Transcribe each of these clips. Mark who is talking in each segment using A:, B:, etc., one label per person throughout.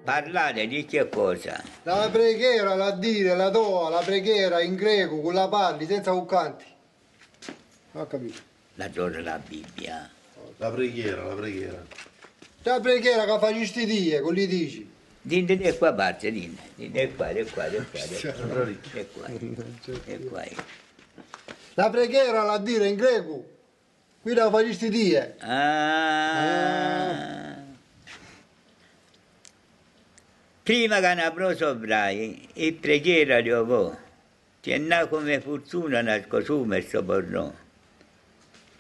A: Parlare di che cosa?
B: La preghiera, la dire, la doa, la preghiera in greco, con la parli, senza canti. Ho capito.
A: La torre la Bibbia.
C: La preghiera, la preghiera.
B: La preghiera che fai sti die, con li dici.
A: Dite di qua parte, dite qua, di qua, di qua, di qua, di qua, di qua.
B: La preghiera, la dire in greco. Qui la fai sti die.
A: Ah. Prima che ne prosoprai, e preghiera di ovo, ti è nato come fortuna nel cosume sto porno.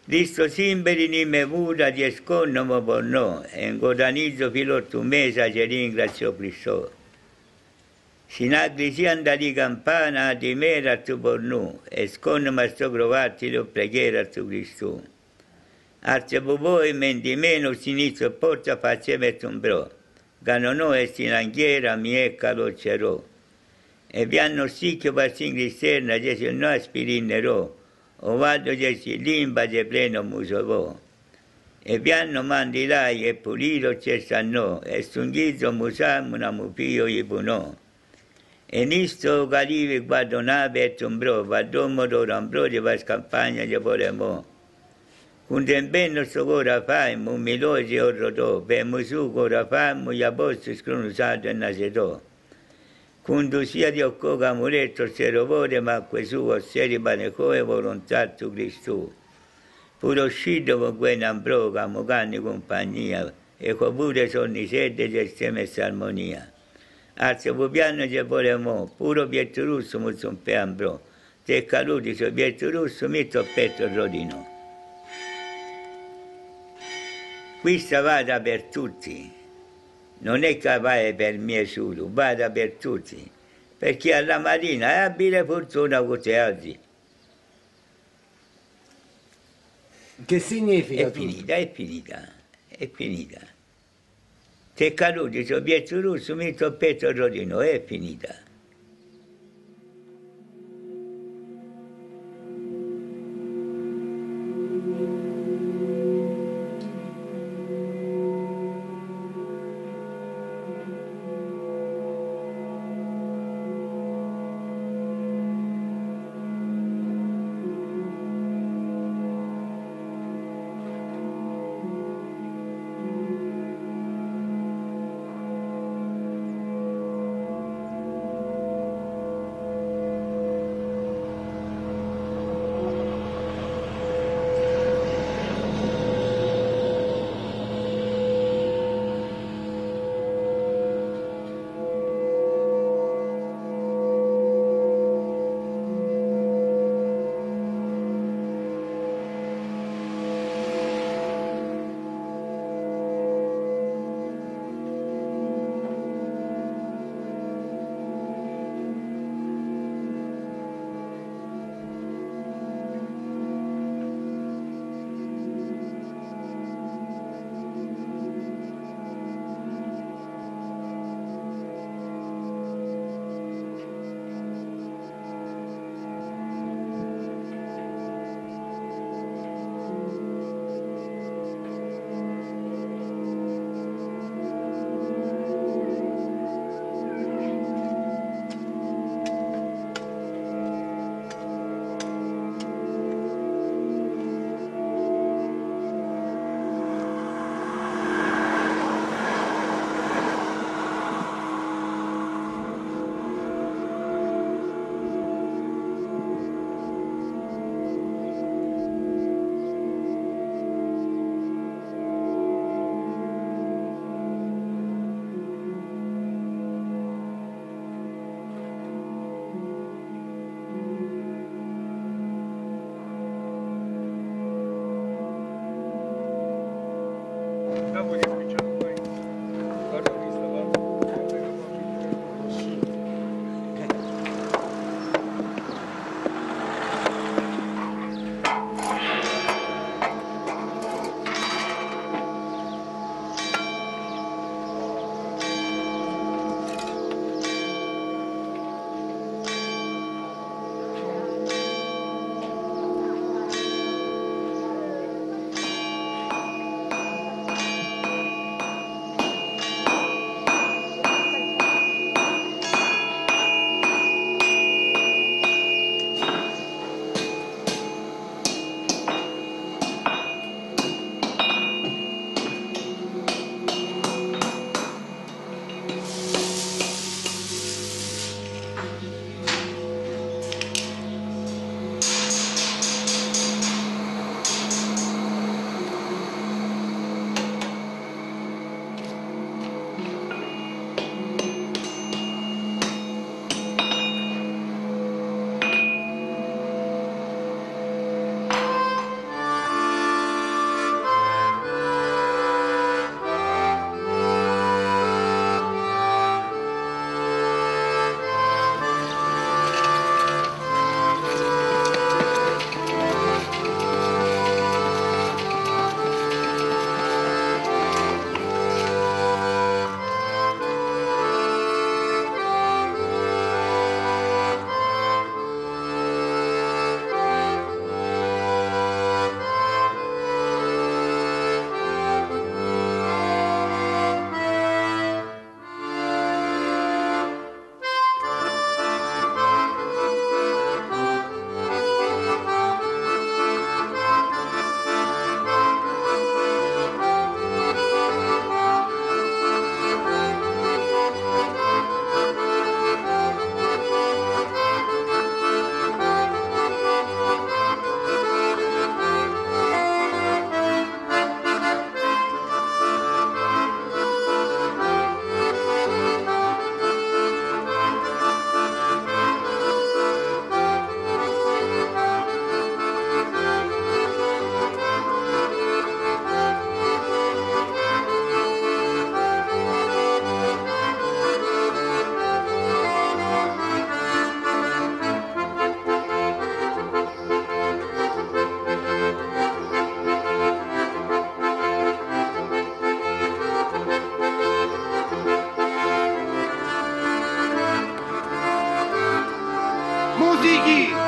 A: Disto simberi ni me vuda di esconno mo porno, e in godanizzo filo tu mesa ci ringrazio Cristo. Sinagli si andati campana di mera tu porno, e sconno ma sto grovati lo preghiera tu Cristo. Arce voi menti meno sinistro porta faceva un bro. Ganonò e sinanghiera mi è caloccerò. E vi hanno sicchio per singlisterna, Gesù no aspirinerò. O vado Gesù limba de pleno musovò. E vi hanno mandilai e pulito cessannò. E stunghizzo musam una mupio i bunò. E nisto galivi guardo nave e tombrò. Vadomo d'orambro di vas campagna di volemò. Quando ben soccorra fai, mu milosi orrodò, per musu cora fai, mu yabosto scronusato e nasetò. Quando sia di occoga muretto se rovore, ma quesuo seri banecò e volontà tu Cristo. Puro uscito con quei nambroga, muganni compagnia, e copure sonni sede e stemme salmonia. Arse pupiano che volemo, puro pietro russo mu son pe ambrò, te caluti so pietro russo, mitto petto rodino. Questa vada per tutti, non è che vai per me solo, vada per tutti, perché alla mattina è abile fortuna con te oggi.
D: Che significa?
A: È finita, è finita, è finita. Te caduti, so pietro russo, mi petto rodino, è finita.
D: di chi?